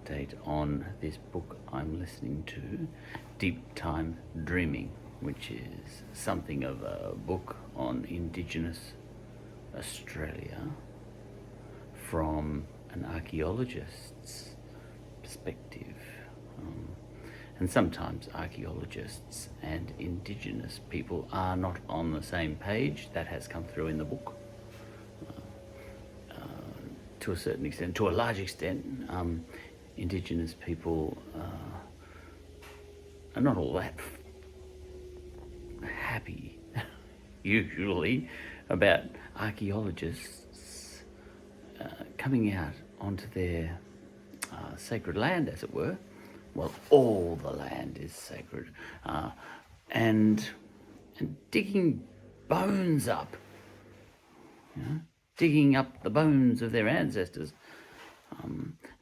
update on this book I'm listening to, Deep Time Dreaming, which is something of a book on Indigenous Australia from an archaeologist's perspective. And sometimes archaeologists and Indigenous people are not on the same page. That has come through in the book. To a certain extent, to a large extent, Indigenous people are not all that happy, usually, about archaeologists coming out onto their sacred land, as it were. Well, all the land is sacred, and digging bones up, digging up the bones of their ancestors.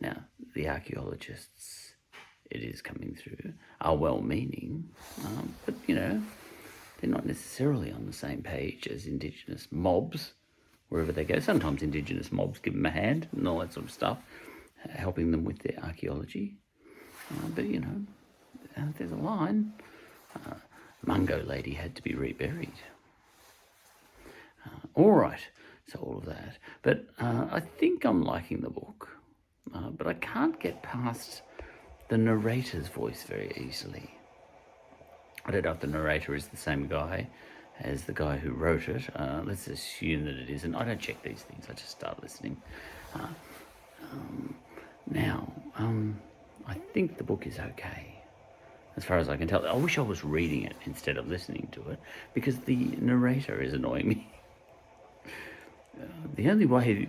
Now, the archaeologists, it is coming through, are well-meaning, but, they're not necessarily on the same page as Indigenous mobs, wherever they go. Sometimes Indigenous mobs give them a hand and all that sort of stuff, helping them with their archaeology. But, there's a line. Mungo Lady had to be reburied. All right. So all of that. But I think I'm liking the book. But I can't get past the narrator's voice very easily. I don't know if the narrator is the same guy as the guy who wrote it. Let's assume that it isn't. I don't check these things. I just start listening. Now, I think the book is okay, as far as I can tell. I wish I was reading it instead of listening to it, because the narrator is annoying me. The only way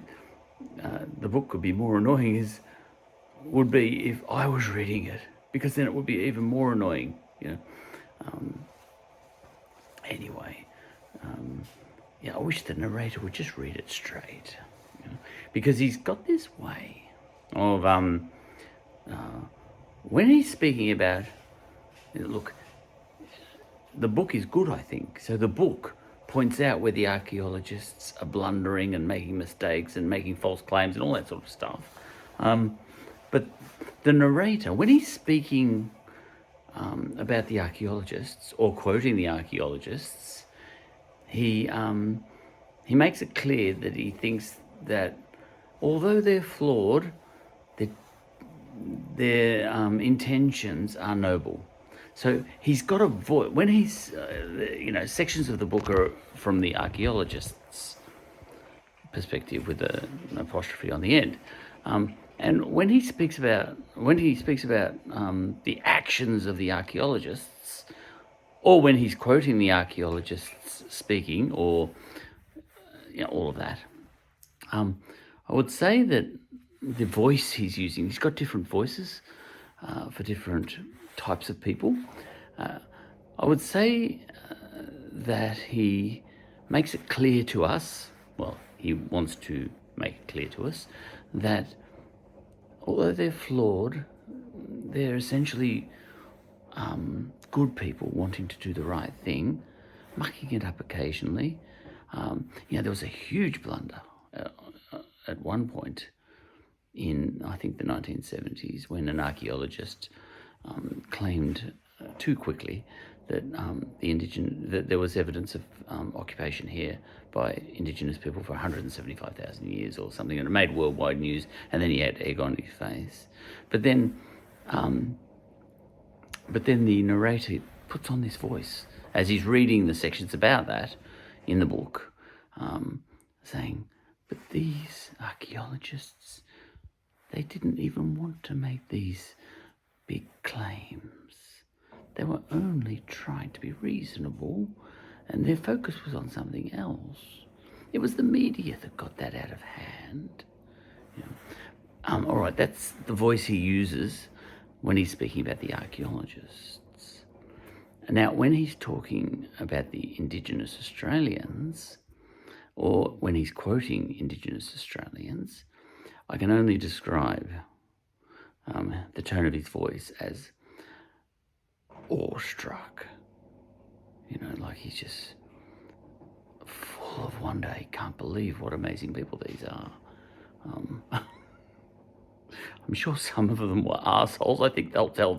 the book could be more annoying would be if I was reading it, because then it would be even more annoying, Anyway, I wish the narrator would just read it straight, because he's got this way of when he's speaking about, look, the book is good, I think. So the book points out where the archaeologists are blundering and making mistakes and making false claims and all that sort of stuff. But the narrator, when he's speaking about the archaeologists or quoting the archaeologists, he makes it clear that he thinks that although they're flawed, their intentions are noble. So he's got a voice. When he's, sections of the book are from the archaeologist's perspective with an apostrophe on the end. And when he speaks about the actions of the archaeologists, or when he's quoting the archaeologists speaking, or all of that, I would say that the voice he's using, he's got different voices for different types of people. I would say that he makes it clear to us, he wants to make it clear to us, that although they're flawed, they're essentially good people wanting to do the right thing, mucking it up occasionally. There was a huge blunder at one point in, I think, the 1970s, when an archaeologist claimed too quickly that that there was evidence of occupation here by Indigenous people for 175,000 years or something, and it made worldwide news. And then he had egg on his face. But then the narrator puts on this voice as he's reading the sections about that in the book, saying, "But these archaeologists, they didn't even want to make these big claims. They were only trying to be reasonable, and their focus was on something else. It was the media that got that out of hand." All right, that's the voice he uses when he's speaking about the archaeologists. Now, when he's talking about the Indigenous Australians, or when he's quoting Indigenous Australians, I can only describe the tone of his voice as awestruck. Like he's just full of wonder. He can't believe what amazing people these are. I'm sure some of them were assholes. I think they'll tell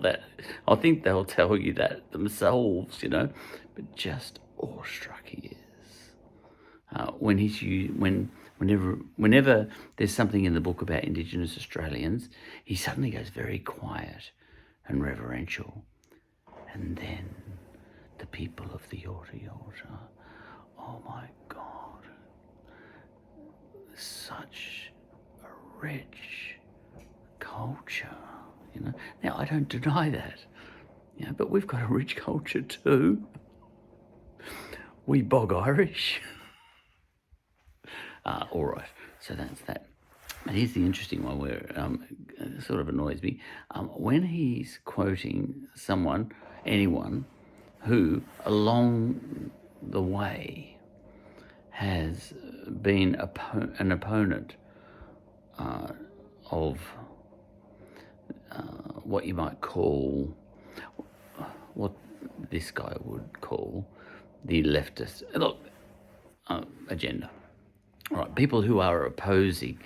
you that themselves, But just awestruck he is. Whenever there's something in the book about Indigenous Australians, he suddenly goes very quiet and reverential. And then the people of the Yorta Yorta, oh my God, such a rich culture, Now, I don't deny that, but we've got a rich culture too. We bog Irish. All right, so that's that. And here's the interesting one where it sort of annoys me. When he's quoting anyone who along the way has been an opponent of what you might call, what this guy would call the leftist agenda. All right, people who are opposing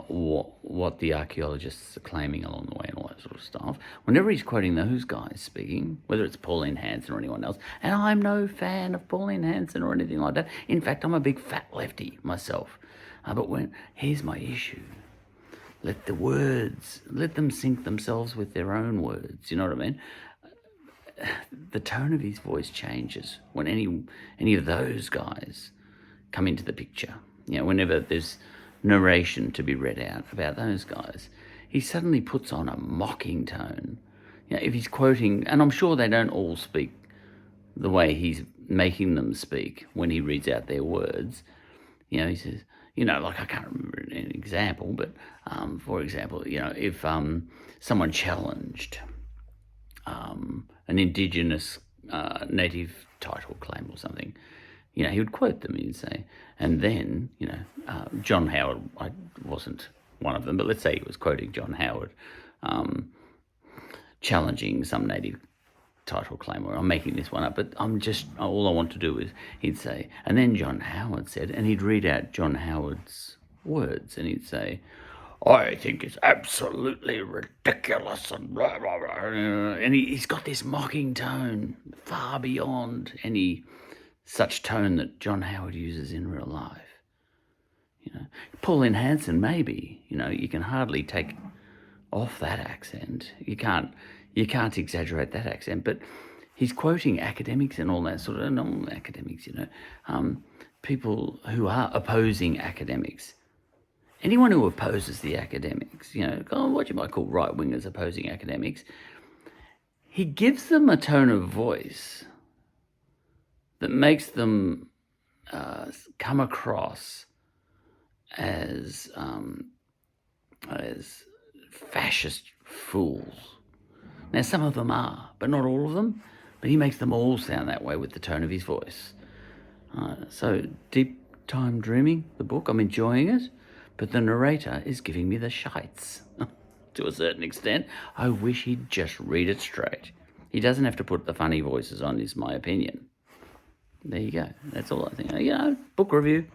what the archaeologists are claiming along the way and all that sort of stuff. Whenever he's quoting those guys speaking, whether it's Pauline Hanson or anyone else, and I'm no fan of Pauline Hanson or anything like that. In fact, I'm a big fat lefty myself. But here's my issue. Let them sink themselves with their own words. You know what I mean? The tone of his voice changes when any of those guys come into the picture. Whenever there's narration to be read out about those guys, he suddenly puts on a mocking tone. If he's quoting, and I'm sure they don't all speak the way he's making them speak when he reads out their words. He says, like I can't remember an example, but for example, if someone challenged an Indigenous native title claim or something, he would quote them. He'd say, and then, John Howard, I wasn't one of them, but let's say he was quoting John Howard, challenging some native title claim, or I'm making this one up, but all I want to do is, he'd say, and then John Howard said, and he'd read out John Howard's words, and he'd say, I think it's absolutely ridiculous, and blah, blah, blah. And he's got this mocking tone far beyond any such tone that John Howard uses in real life. Pauline Hanson, maybe, you can hardly take off that accent. You can't exaggerate that accent, but he's quoting academics and all that sort of non-academics, people who are opposing academics. Anyone who opposes the academics, what you might call right-wingers opposing academics, he gives them a tone of voice that makes them come across as fascist fools. Now, some of them are, but not all of them. But he makes them all sound that way with the tone of his voice. So, Deep Time Dreaming, the book, I'm enjoying it, but the narrator is giving me the shites to a certain extent. I wish he'd just read it straight. He doesn't have to put the funny voices on, is my opinion. There you go. That's all I think. Book review.